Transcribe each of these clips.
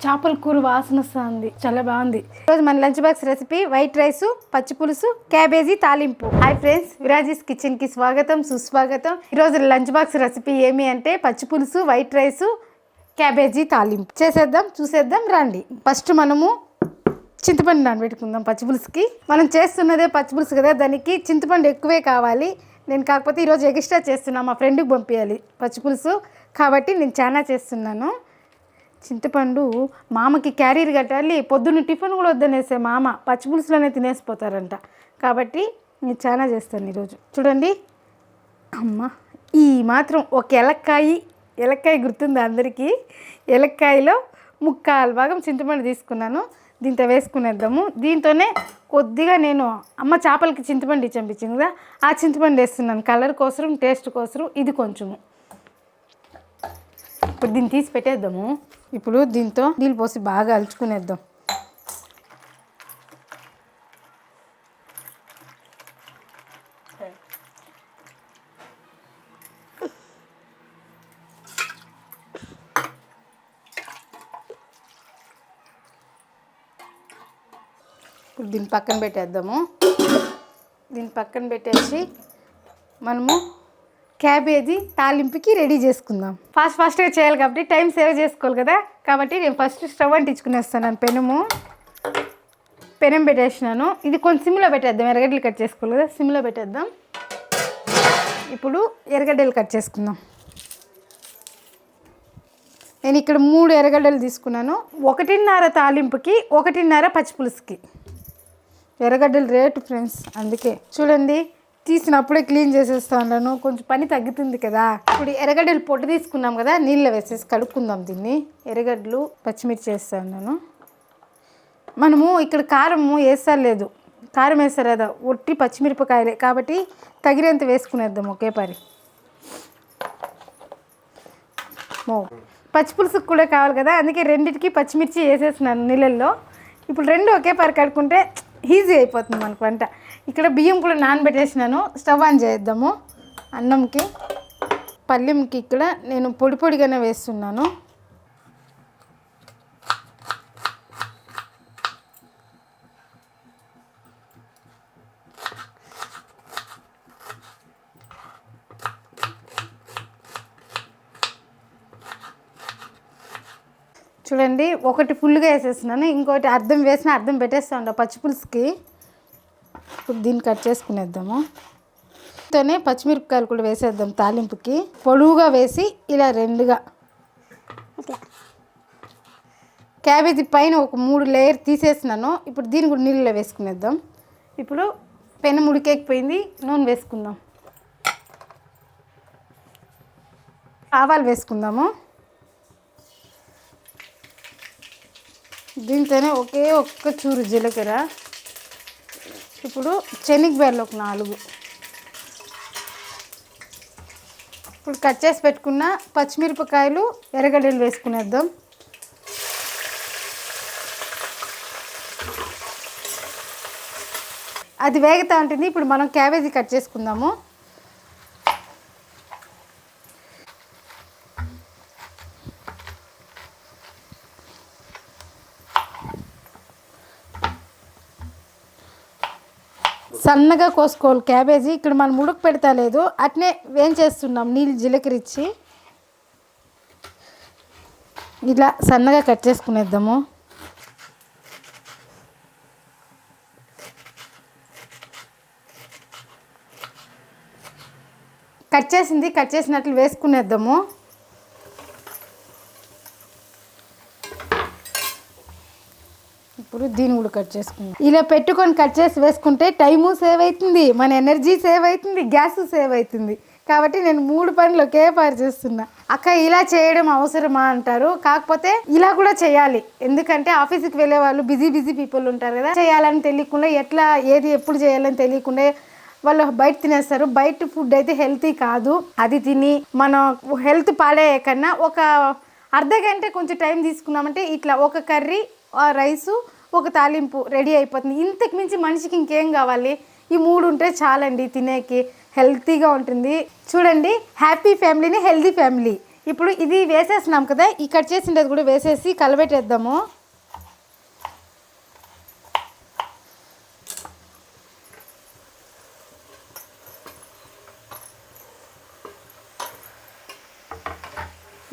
చేపల కూర వాసన వస్తుంది, చాలా బాగుంది. ఈరోజు మన lunch box recipe white rice, పచ్చి పులుసు, క్యాబేజీ తాలింపు. హాయ్ ఫ్రెండ్స్, విరాజీస్ కిచెన్ కి స్వాగతం, సుస్వాగతం. ఈరోజు లంచ్ బాక్స్ రెసిపీ ఏమి అంటే పచ్చి పులుసు, వైట్ రైస్, క్యాబేజీ తాలింపు. చేసేద్దాం, చూసేద్దాం రండి. ఫస్ట్ మనము చింతపండు నానబెట్టుకుందాం. పచ్చి పులుసుకి మనం చేస్తున్నదే పచ్చి పులుసు కదా, దానికి చింతపండు ఎక్కువే కావాలి. నేను కాకపోతే ఈరోజు ఎక్స్ట్రా చేస్తున్నా, మా ఫ్రెండ్కి పంపించాలి పచ్చి పులుసు కాబట్టి నేను చాలా చేస్తున్నాను. చింతపండు మామకి క్యారీర్ కట్టాలి, పొద్దున్న టిఫిన్ కూడా వద్దనేసే మామ పచ్చి పులుసులోనే తినేసిపోతారంట. కాబట్టి నేను చాలా చేస్తాను ఈరోజు. చూడండి అమ్మ, ఈ మాత్రం ఒక ఎలక్కాయ గుర్తుంది అందరికీ. ఎలక్కాయలో 3/4 భాగం చింతపండు తీసుకున్నాను. దీంతో వేసుకునేద్దాము. దీంతోనే కొద్దిగా నేను అమ్మ చేపలకి చింతపండు ఇచ్చింది కదా, ఆ చింతపండు వేస్తున్నాను కలర్ కోసం, టేస్ట్ కోసం. ఇది కొంచెము. ఇప్పుడు దీన్ని తీసి పెట్టేద్దాము. ఇప్పుడు దీంతో నీళ్ళు పోసి బాగా అలుచుకునేద్దాం. ఇప్పుడు దీన్ని పక్కన పెట్టేద్దాము. దీన్ని పక్కన పెట్టేసి మనము క్యాబేజీ తాలింపుకి రెడీ చేసుకుందాం. ఫాస్ట్గా చేయాలి కాబట్టి టైం సేవ్ చేసుకోవాలి కదా. కాబట్టి నేను ఫస్ట్ స్టవ్ అంటించుకునేస్తాను. పెనం పెట్టేసినాను. ఇది కొంచెం సిమ్లో పెట్టేద్దాం. ఎర్రగడ్డలు కట్ చేసుకోవాలి కదా, సిమ్లో పెట్టేద్దాం. ఇప్పుడు ఎర్రగడ్డలు కట్ చేసుకుందాం. నేను ఇక్కడ 3 ఎర్రగడ్డలు తీసుకున్నాను. 1.5 తాలింపుకి, 1.5 పచ్చి పులుసుకి. ఎర్రగడ్డలు రేటు ఫ్రెండ్స్, అందుకే చూడండి తీసినప్పుడే క్లీన్ చేసేస్తా ఉన్నాను, కొంచెం పని తగ్గుతుంది కదా. ఇప్పుడు ఎర్రగడ్డలు పొట్టు తీసుకున్నాం కదా, నీళ్ళలో వేసేసి కడుక్కుందాం దీన్ని. ఎర్రగడ్డలు, పచ్చిమిర్చి వేస్తా ఉన్నాను. మనము ఇక్కడ కారము వేస్తలేదు, కారం వేస్తారు కదా, ఒట్టి పచ్చిమిరపకాయలే కాబట్టి తగినంత వేసుకునేద్దాం ఒకేసారి. పచ్చి పులుసుకు కూడా కావాలి కదా, అందుకే రెండింటికి పచ్చిమిర్చి వేసేస్తున్నాను నీళ్ళల్లో. ఇప్పుడు 2 ఒకేసారి కడుక్కుంటే ఈజీ అయిపోతుంది మనకు వంట. ఇక్కడ బియ్యం కూడా నానబెట్టేసినాను. స్టవ్ ఆన్ చేద్దాము. అన్నంకి, పల్లెంకి ఇక్కడ నేను పొడిగానే వేస్తున్నాను. చూడండి, ఒకటి ఫుల్గా వేసేస్తున్నాను, ఇంకోటి అర్థం వేసిన అర్థం పెట్టేస్తా ఉంటా పచ్చి పులుసుకి. ఇప్పుడు దీన్ని కట్ చేసుకునేద్దాము. దీంతోనే పచ్చిమిరపకాయలు కూడా వేసేద్దాం తాలింపుకి. పొడువుగా వేసి ఇలా 2గా. క్యాబేజీ పైన ఒక 3 లేయర్ తీసేసినాను. ఇప్పుడు దీన్ని కూడా నీళ్ళలో వేసుకునేద్దాం. ఇప్పుడు పెనం ఉడికేకపోయింది, నూనె వేసుకుందాం. ఆవాలు వేసుకుందాము. దీంతోనే ఒక్క చూరు జీలకర్ర. ఇప్పుడు శనగబెల్లు ఒక 4. ఇప్పుడు కట్ చేసి పెట్టుకున్న పచ్చిమిరపకాయలు, ఎర్రగడ్డలు వేసుకునేద్దాం. అది వేగుతూ ఉంటుంది. ఇప్పుడు మనం క్యాబేజీ కట్ చేసుకుందాము. సన్నగా కోసుకోవాలి క్యాబేజీ. ఇక్కడ మనం ఉడక పెడతా లేదు, అట్నే వేయించేస్తున్నాం నీళ్ళు జీలకరించి. ఇలా సన్నగా కట్ చేసుకునేద్దాము. కట్ చేసినట్లు వేసుకునేద్దాము. ఇప్పుడు దీన్ని కూడా కట్ చేసుకుందాం. ఇలా పెట్టుకొని కట్ చేసి వేసుకుంటే టైము సేవ్ అవుతుంది, మన ఎనర్జీ సేవ్ అవుతుంది, గ్యాస్ సేవ్ అవుతుంది. కాబట్టి నేను 3 పనులు ఒకేసారి చేస్తున్నా. అక్క ఇలా చేయడం అవసరమా అంటారు, కాకపోతే ఇలా కూడా చేయాలి. ఎందుకంటే ఆఫీస్కి వెళ్ళే వాళ్ళు బిజీ పీపుల్ ఉంటారు కదా, చేయాలని తెలియకుండా, ఎట్లా ఏది ఎప్పుడు చేయాలని తెలియకుండా వాళ్ళు బయట తినేస్తారు. బయట ఫుడ్ అయితే హెల్తీ కాదు. అది తిని మన హెల్త్ పాడే కన్నా ఒక అర్ధగంట కొంచెం టైం తీసుకున్నామంటే ఇట్లా ఒక కర్రీ, రైసు, ఒక తాలింపు రెడీ అయిపోతుంది. ఇంతకు మించి మనిషికి ఇంకేం కావాలి? ఈ 3 ఉంటే చాలండి తినేకి, హెల్తీగా ఉంటుంది. చూడండి, హ్యాపీ ఫ్యామిలీని హెల్తీ ఫ్యామిలీ. ఇప్పుడు ఇది వేసేసినాం కదా, ఈ కట్ చేసిండేది కూడా వేసేసి కలబెట్టేద్దాము.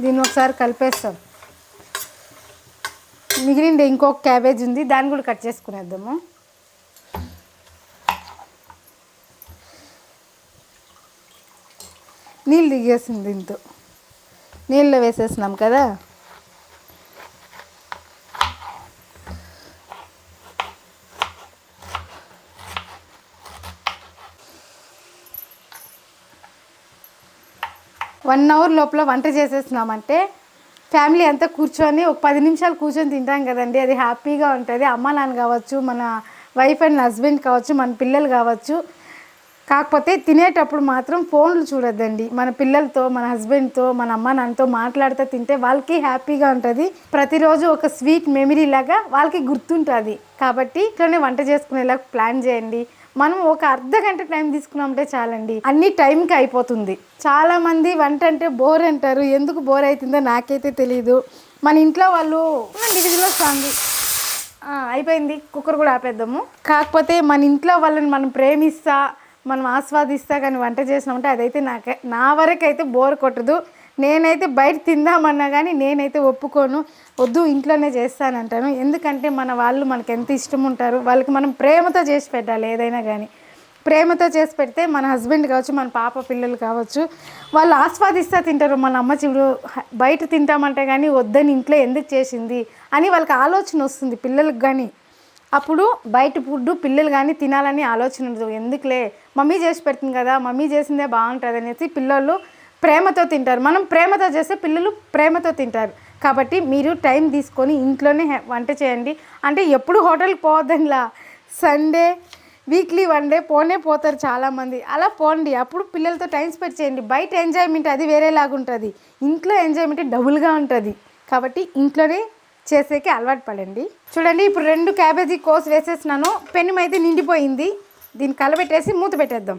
దీన్ని ఒకసారి కలిపేస్తాం. మిగిలింది ఇంకొక క్యాబేజ్ ఉంది, దాన్ని కూడా కట్ చేసుకునేద్దాము. నీళ్ళు దిగేసింది, దీంతో నీళ్ళలో వేసేసినాం కదా. వన్ అవర్ లోపల వంట చేసేసినామంటే ఫ్యామిలీ అంతా కూర్చొని ఒక 10 నిమిషాలు కూర్చొని తింటాం కదండి, అది హ్యాపీగా ఉంటుంది. అమ్మ నాన్న కావచ్చు, మన వైఫ్ అండ్ హస్బెండ్ కావచ్చు, మన పిల్లలు కావచ్చు. కాకపోతే తినేటప్పుడు మాత్రం ఫోన్లు చూడొద్దండి. మన పిల్లలతో, మన హస్బెండ్తో, మన అమ్మ నాన్నతో మాట్లాడుతూ తింటే వాళ్ళకి హ్యాపీగా ఉంటుంది. ప్రతిరోజు ఒక స్వీట్ మెమరీ లాగా వాళ్ళకి గుర్తుంటుంది. కాబట్టి ఇట్లనే వంట చేసుకునేలాగా ప్లాన్ చేయండి. మనం ఒక అర్ధగంట టైం తీసుకున్నామంటే చాలండి, అన్ని టైంకి అయిపోతుంది. చాలామంది వంట అంటే బోర్ అంటారు. ఎందుకు బోర్ అవుతుందో నాకైతే తెలీదు. మన ఇంట్లో వాళ్ళు విజిల్ వస్తుంది, అయిపోయింది, కుక్కర్ కూడా ఆపేద్దాము. కాకపోతే మన ఇంట్లో వాళ్ళని మనం ప్రేమిస్తా, మనం ఆస్వాదిస్తా కానీ వంట చేసినామంటే అదైతే నా వరకైతే బోర్ కొట్టదు. నేనైతే బయట తిందామన్నా కానీ నేనైతే ఒప్పుకోను, వద్దు ఇంట్లోనే చేస్తానంటాను. ఎందుకంటే మన వాళ్ళు మనకు ఎంత ఇష్టం ఉంటారు, వాళ్ళకి మనం ప్రేమతో చేసి పెట్టాలి. ఏదైనా కానీ ప్రేమతో చేసి పెడితే మన హస్బెండ్ కావచ్చు, మన పాప పిల్లలు కావచ్చు, వాళ్ళు ఆస్వాదిస్తూ తింటారు. మన అమ్మ చూడు బయట తింటామంటే కానీ వద్దని ఇంట్లో ఎందుకు చేసింది అని వాళ్ళకి ఆలోచన వస్తుంది, పిల్లలకు కానీ. అప్పుడు బయట ఫుడ్ పిల్లలు కానీ తినాలని ఆలోచన ఉండదు. ఎందుకులే మమ్మీ చేసి పెడుతుంది కదా, మమ్మీ చేసిందే బాగుంటుంది అనేసి పిల్లలు ప్రేమతో తింటారు. మనం ప్రేమతో చేస్తే పిల్లలు ప్రేమతో తింటారు. కాబట్టి మీరు టైం తీసుకొని ఇంట్లోనే వంట చేయండి. అంటే ఎప్పుడు హోటల్కి పోవద్దంలా, సండే వీక్లీ 1 డే పోతారు చాలామంది. అలా పోండి, అప్పుడు పిల్లలతో టైం స్పెండ్ చేయండి. బయట ఎంజాయ్మెంట్ అది వేరేలాగా ఉంటుంది, ఇంట్లో ఎంజాయ్మెంట్ డబుల్గా ఉంటుంది. కాబట్టి ఇంట్లోనే చేసేకి అలవాటు పడండి. చూడండి, ఇప్పుడు 2 క్యాబేజీ కోసి వేసేసినాను. పెనం అయితే నిండిపోయింది. దీన్ని కలబెట్టేసి మూత పెట్టేద్దాం.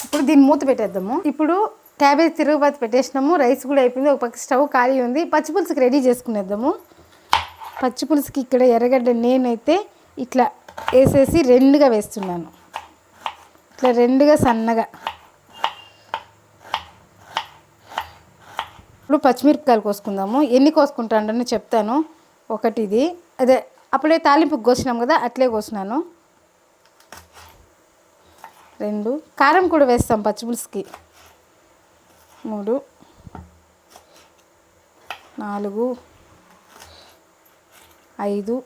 ఇప్పుడు దీన్ని మూత పెట్టేద్దాము. ఇప్పుడు క్యాబేజ్ తిరుగుబాతు పెట్టేసినాము, రైస్ కూడా అయిపోయింది, ఒక పక్క స్టవ్ ఖాళీ ఉంది. పచ్చిపులుసుకి రెడీ చేసుకునేద్దాము. పచ్చిపులుసుకి ఇక్కడ ఎర్రగడ్డ నేనైతే ఇట్లా వేసేసి 2గా వేస్తున్నాను, ఇట్లా 2గా సన్నగా. ఇప్పుడు పచ్చిమిరపకాయలు కోసుకుందాము. ఎన్ని కోసుకుంటానని చెప్తాను. ఒకటి ఇది, అదే అప్పుడే తాలింపుకి కోసినాం కదా, అట్లే కోసినాను. 2 కారం కూడా వేస్తాం పచ్చిపులుసుకి. 3 4 5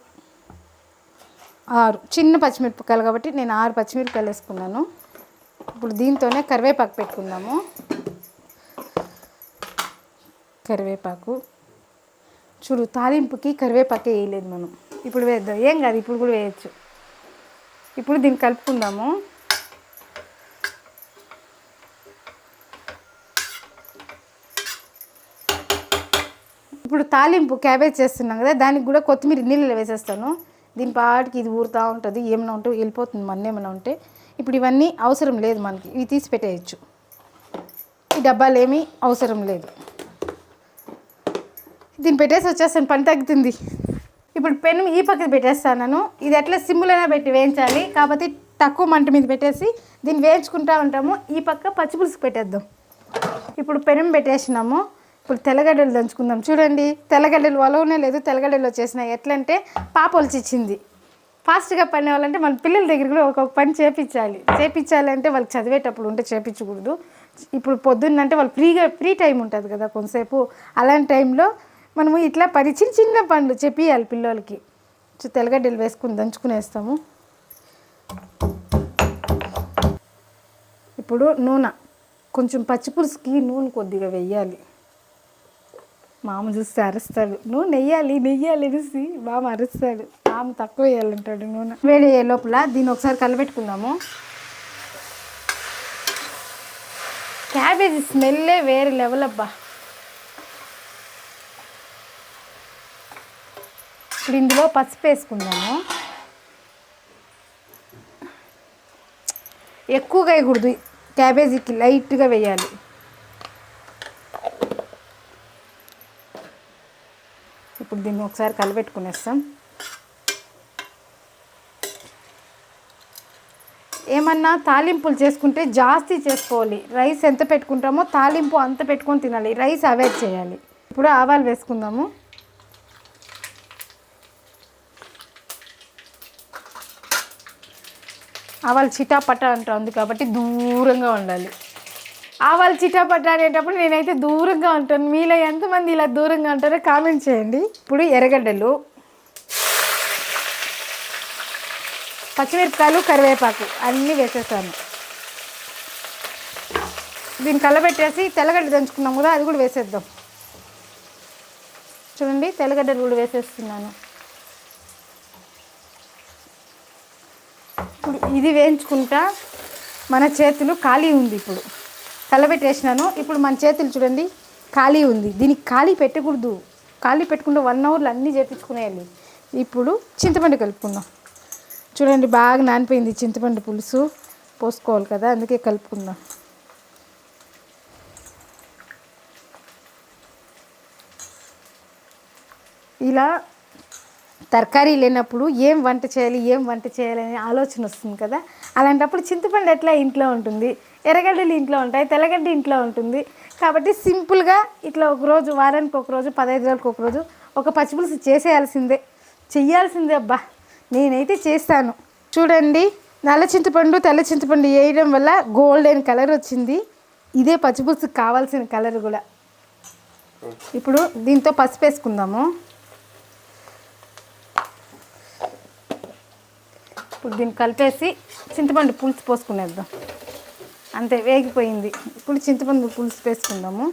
6 చిన్న పచ్చిమిరపకాయలు కాబట్టి నేను 6 పచ్చిమిరపకాయలు వేసుకున్నాను. ఇప్పుడు దీంతోనే కరివేపాకు పెట్టుకుందాము. కరివేపాకు చూడు, తాలింపుకి కరివేపాకే వేయలేదు మనం. ఇప్పుడు వేద్దాం, ఏం కాదు, ఇప్పుడు కూడా వేయచ్చు. ఇప్పుడు దీన్ని కలుపుకుందాము. ఇప్పుడు తాలింపు క్యాబేజ్ చేస్తున్నాం కదా, దానికి కూడా కొత్తిమీర నీళ్ళు వేసేస్తాను. దీని పాటికి ఇది ఊరుతూ ఉంటుంది, ఏమైనా ఉంటే వెళ్ళిపోతుంది మన ఏమైనా ఉంటే. ఇప్పుడు ఇవన్నీ అవసరం లేదు మనకి, ఇవి తీసి పెట్టేయచ్చు. ఈ డబ్బాలు ఏమీ అవసరం లేదు. దీన్ని పెట్టేసి వచ్చేస్తాను, పని తగ్గుతుంది. ఇప్పుడు పెనం ఈ పక్కన పెట్టేస్తాను. ఇది ఎట్లా సిమ్ములైనా పెట్టి వేయించాలి, కాబట్టి తక్కువ మంట మీద పెట్టేసి దీన్ని వేయించుకుంటూ ఉంటాము. ఈ పక్క పచ్చిపులుసు పెట్టేద్దాం. ఇప్పుడు పెనం పెట్టేసినాము. ఇప్పుడు తెల్లగడ్డలు దంచుకుందాం. చూడండి, తెల్లగడ్డలు వలవనే లేదు, తెల్లగడ్డలు వచ్చేసినాయి. ఎట్లంటే పాప ఒలిచిచ్చింది. ఫాస్ట్గా పని వాళ్ళంటే మన పిల్లల దగ్గర కూడా ఒక్కొక్క పని చేపించాలంటే వాళ్ళకి చదివేటప్పుడు ఉంటే చేపించకూడదు. ఇప్పుడు పొద్దున్నంటే వాళ్ళు ఫ్రీ టైం ఉంటుంది కదా కొంతసేపు, అలాంటి టైంలో మనము ఇట్లా పని చిన్న పనులు చెప్పియాలి పిల్లలకి. తెల్లగడ్డలు వేసుకుని దంచుకునేస్తాము. ఇప్పుడు నూనె, కొంచెం పచ్చిపులుసుకి నూనె కొద్దిగా వెయ్యాలి. మామ చూస్తే అరుస్తాడు, నువ్వు నెయ్యాలి అనేసి మామ అరుస్తాడు. మామ తక్కువ వేయాలంటాడు నూనె. వేడి అయ్యే లోపల దీన్ని ఒకసారి కలబెట్టుకుందాము. క్యాబేజీ స్మెల్లే వేరే లెవెల్ అబ్బా. ఇప్పుడు ఇందులో పసుపు వేసుకుందాము. ఎక్కువగా వేయకూడదు, క్యాబేజీకి లైట్గా వేయాలి. ఇప్పుడు దీన్ని ఒకసారి కలిపెట్టుకునేస్తాం. ఏమన్నా తాలింపులు చేసుకుంటే జాస్తి చేసుకోవాలి. రైస్ ఎంత పెట్టుకుంటామో తాలింపు అంత పెట్టుకొని తినాలి. రైస్ అవాయిడ్ చేయాలి. ఇప్పుడు ఆవాలు వేసుకుందాము. ఆవాలు చిటాపట అంటుంది కాబట్టి దూరంగా ఉండాలి. ఆవాలు చిటాపట అనేటప్పుడు నేనైతే దూరంగా ఉంటాను. మీలో ఎంతమంది ఇలా దూరంగా ఉంటారో కామెంట్ చేయండి. ఇప్పుడు ఎర్రగడ్డలు, పచ్చిమిరపకాయలు, కరివేపాకు అన్నీ వేసేసాను. దీన్ని కలబెట్టేసి తెల్లగడ్డ దంచుకున్నాం కదా, అది కూడా వేసేద్దాం. చూడండి, తెల్లగడ్డలు కూడా వేసేస్తున్నాను. ఇప్పుడు ఇది వేయించుకుంటా మన చేతులు ఖాళీ ఉంది. ఇప్పుడు కలబెట్టేసినాను. ఇప్పుడు మన చేతులు చూడండి ఖాళీ ఉంది. దీనికి ఖాళీ పెట్టకూడదు. ఖాళీ పెట్టుకుంటే 1 అవర్లో అన్నీ చేపించుకునేయాలి. ఇప్పుడు చింతపండు కలుపుకుందాం. చూడండి, బాగా నానిపోయింది. చింతపండు పులుసు పోసుకోవాలి కదా, అందుకే కలుపుకుందాం. ఇలా తరకారీ లేనప్పుడు ఏం వంట చేయాలి అనే ఆలోచన వస్తుంది కదా, అలాంటప్పుడు చింతపండు ఎట్లా ఇంట్లో ఉంటుంది, ఎర్రగడ్డలు ఇంట్లో ఉంటాయి, తెల్లగడ్డ ఇంట్లో ఉంటుంది. కాబట్టి సింపుల్గా ఇట్లా ఒకరోజు, వారానికి ఒకరోజు, 15 రోజులకు ఒకరోజు ఒక పచ్చిపులుసు చెయ్యాల్సిందే. అబ్బా, నేనైతే చేస్తాను. చూడండి, నల్ల చింతపండు, తెల్ల చింతపండు వేయడం వల్ల గోల్డెన్ కలర్ వచ్చింది. ఇదే పచ్చిపులుసుకు కావాల్సిన కలర్ కూడా. ఇప్పుడు దీంతో పసుపు వేసుకుందాము. ఇప్పుడు దీన్ని కలిపేసి చింతపండు పులుసు పోసుకునేద్దాం. అంతే, వేగిపోయింది. ఇప్పుడు చింతపండు పులుసు వేసుకుందాము.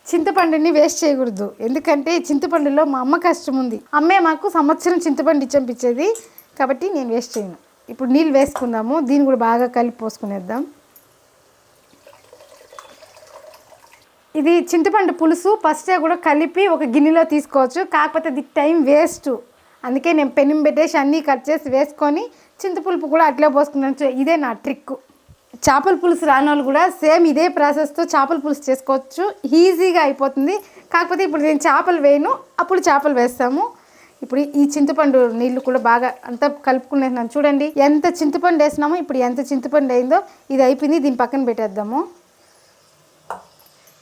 చింతపండుని వేస్ట్ చేయకూడదు, ఎందుకంటే చింతపండులో మా అమ్మ కష్టం ఉంది. అమ్మే మాకు సంవత్సరం చింతపండు ఇచ్చంపించేది, కాబట్టి నేను వేస్ట్ చేయను. ఇప్పుడు నీళ్ళు వేసుకుందాము. దీన్ని కూడా బాగా కలిపి పోసుకునేద్దాం. ఇది చింతపండు పులుసు ఫస్టే కూడా కలిపి ఒక గిన్నెలో తీసుకోవచ్చు, కాకపోతే ఇది టైం వేస్ట్. అందుకే నేను పెనం పెట్టేసి అన్నీ కట్ చేసి వేసుకొని చింతపులుపు కూడా అట్లే పోసుకున్నాను. ఇదే నా ట్రిక్. చేపల పులుసు రాని వాళ్ళు కూడా సేమ్ ఇదే ప్రాసెస్తో చేపల పులుసు చేసుకోవచ్చు, ఈజీగా అయిపోతుంది. కాకపోతే ఇప్పుడు నేను చేపలు వేయను, అప్పుడు చేపలు వేస్తాము. ఇప్పుడు ఈ చింతపండు నీళ్ళు కూడా బాగా అంతా కలుపుకునేసినాను. చూడండి ఎంత చింతపండు వేసినామో, ఇప్పుడు ఎంత చింతపండు అయిందో. ఇది అయిపోయింది, దీన్ని పక్కన పెట్టేద్దాము.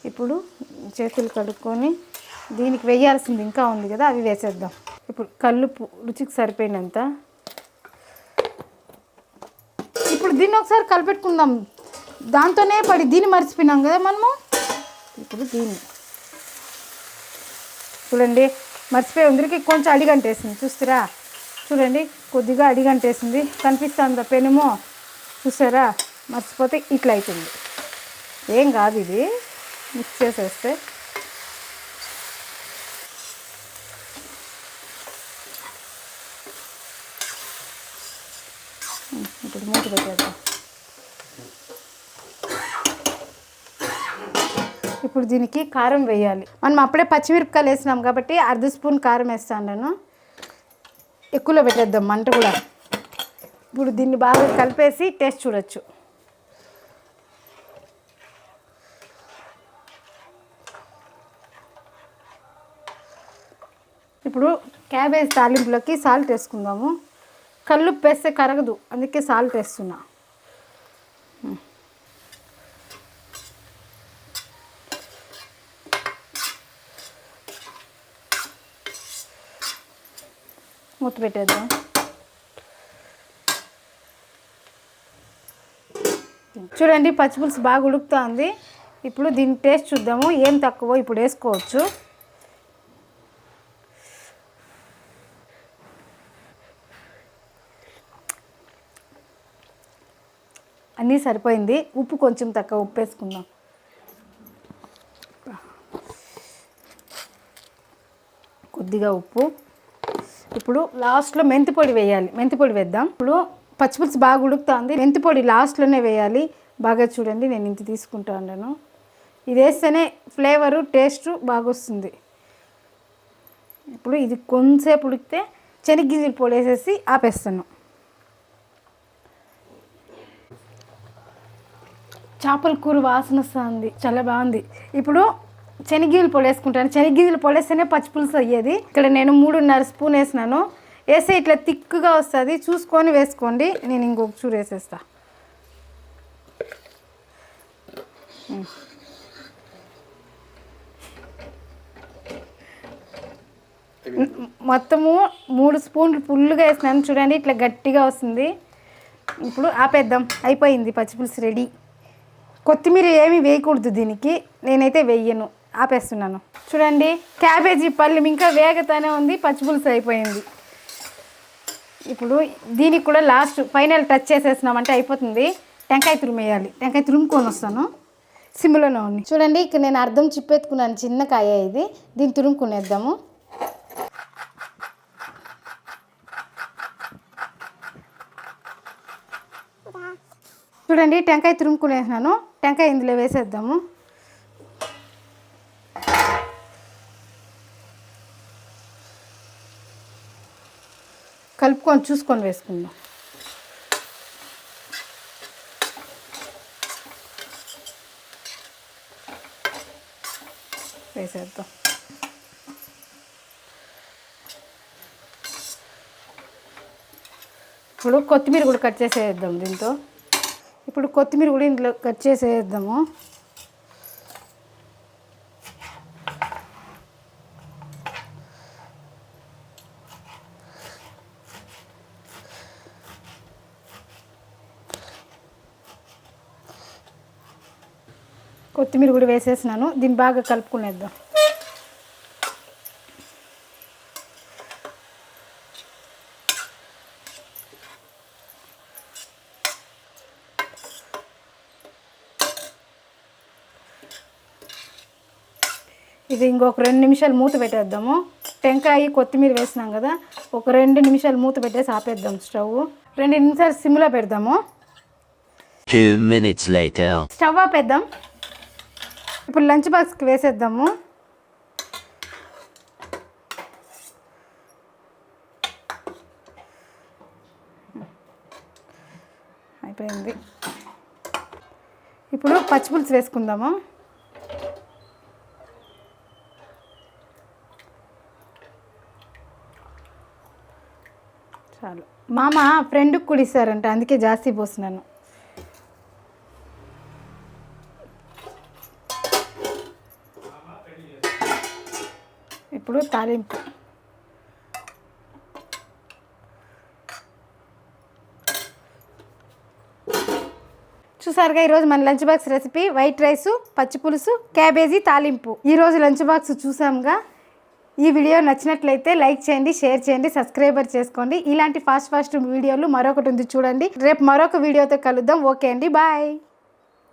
ఇప్పుడు చేతులు కడుక్కొని దీనికి వేయాల్సింది ఇంకా ఉంది కదా, అవి వేసేద్దాం. ఇప్పుడు కల్లుపు రుచికి సరిపోయినంత. ఇప్పుడు దీన్ని ఒకసారి కలిపెట్టుకుందాం. దాంతోనే దీన్ని మర్చిపోయినాం కదా మనము. ఇప్పుడు దీన్ని చూడండి, మర్చిపోయి ఉందరికి కొంచెం అడిగంటేసింది. చూస్తారా, చూడండి కొద్దిగా అడిగంటేసింది, కనిపిస్తుందా పెనుమో, చూసారా. మర్చిపోతే ఇట్లా అవుతుంది. ఏం కాదు, ఇది మిక్స్ చేసేస్తే. ఇప్పుడు మూత పెట్టేద్దాం. ఇప్పుడు దీనికి కారం వేయాలి. మనం అప్పుడే పచ్చిమిరపకాయలు వేసినాం కాబట్టి 1/2 స్పూన్ కారం వేస్తాను నేను. ఎక్కువలో పెట్టేద్దాం మంట కూడా. ఇప్పుడు దీన్ని బాగా కలిపేసి టేస్ట్ చూడొచ్చు. ఇప్పుడు క్యాబేజ్ తాలింపులోకి సాల్ట్ వేసుకుందాము. కల్లుప్పు వేస్తే కరగదు, అందుకే సాల్ట్ వేస్తున్నా. మూత పెట్టేద్దాం. చూడండి, పచ్చిపులుసు బాగా ఉడుకుతుంది. ఇప్పుడు దీని టేస్ట్ చూద్దాము, ఏం తక్కువ ఇప్పుడు వేసుకోవచ్చు. అన్నీ సరిపోయింది. ఉప్పు కొంచెం తక్కువ, ఉప్పు వేసుకుందాం. కొద్దిగా ఉప్పు. ఇప్పుడు లాస్ట్లో మెంతి పొడి వేయాలి. మెంతి పొడి వేద్దాం. ఇప్పుడు పచ్చిపులుసు బాగా ఉడుకుతుంది. మెంతి పొడి లాస్ట్లోనే వేయాలి. బాగా చూడండి, నేను ఇంత తీసుకుంటా ఉన్నాను. ఇది వేస్తేనే ఫ్లేవరు టేస్ట్ బాగా వస్తుంది. ఇప్పుడు ఇది కొంచెంసేపు ఉడికితే శనగగింజల పొడి వేసేసి ఆపేస్తాను. చేపల కూర వాసన వస్తుంది, చాలా బాగుంది. ఇప్పుడు శనగగింజల పొడి వేసుకుంటాను. శనగగింజల పొడి వేస్తేనే పచ్చిపులుసు అయ్యేది. ఇక్కడ నేను 3.5 స్పూన్ వేసినాను. వేస్తే ఇట్లా తిక్కుగా వస్తుంది, చూసుకొని వేసుకోండి. నేను ఇంకొక చూరు వేసేస్తా. మొత్తము 3 స్పూన్లు ఫుల్గా వేసినాను. చూడండి ఇట్లా గట్టిగా వస్తుంది. ఇప్పుడు ఆపేద్దాం. అయిపోయింది, పచ్చిపులుసు రెడీ. కొత్తిమీర ఏమీ వేయకూడదు దీనికి, నేనైతే వేయను, ఆపేస్తున్నాను. చూడండి క్యాబేజీ పళ్ళెం ఇంకా వేగతానే ఉంది, పచ్చిపులుసు అయిపోయింది. ఇప్పుడు దీనికి కూడా లాస్ట్ ఫైనల్ టచ్ చేసేసినామంటే అయిపోతుంది. టెంకాయ తురిమేయాలి. టెంకాయ తురుముకొని వస్తాను. సిమ్లోనే ఉంది. చూడండి ఇక్కడ నేను అర్థం చిప్పెత్తుకున్నాను, చిన్న కాయ ఇది. దీన్ని తురుముకునేద్దాము. చూడండి టెంకాయ తురుముకునేసినాను. టెంకాయ ఇందులో వేసేద్దాము. కలుపుకొని చూసుకొని వేసుకుందాం. వేసేద్దాం. ఇప్పుడు కొత్తిమీర కూడా కట్ చేసేద్దాం దీంతో. ఇప్పుడు కొత్తిమీర కూడా ఇందులో కట్ చేసేద్దాము. కొత్తిమీర కూడా వేసేసినాను. దీన్ని బాగా కలుపుకునేద్దాం. ఇది ఇంకొక 2 నిమిషాలు మూత పెట్టేద్దాము. టెంకాయ కొత్తిమీర వేసినాం కదా, ఒక 2 నిమిషాలు మూత పెట్టేసి ఆపేద్దాం. స్టవ్ 2 నిమిషాలు సిమ్లో పెడదాము. 2 minutes later. స్టవ్ ఆపేద్దాం. ఇప్పుడు లంచ్ బాక్స్కి వేసేద్దాము. అయిపోయింది. ఇప్పుడు పచ్చిపులుసు వేసుకుందాము. చాలు. మామ ఫ్రెండ్కి కూడా ఇస్తారంట, అందుకే జాస్తి పోస్తున్నాను. ఇప్పుడు తాలింపు. చూసారుగా ఈరోజు మన lunch box recipe white rice, పచ్చిపులుసు, క్యాబేజీ తాలింపు. ఈరోజు లంచ్ బాక్స్ చూసాముగా. ఈ వీడియో నచ్చినట్లయితే లైక్ చేయండి, షేర్ చేయండి, సబ్స్క్రైబర్ చేసుకోండి. ఇలాంటి ఫాస్ట్ వీడియోలు మరొకటి ఉంది చూడండి. రేపు మరొక వీడియోతో కలుద్దాం. ఓకే అండి, బాయ్.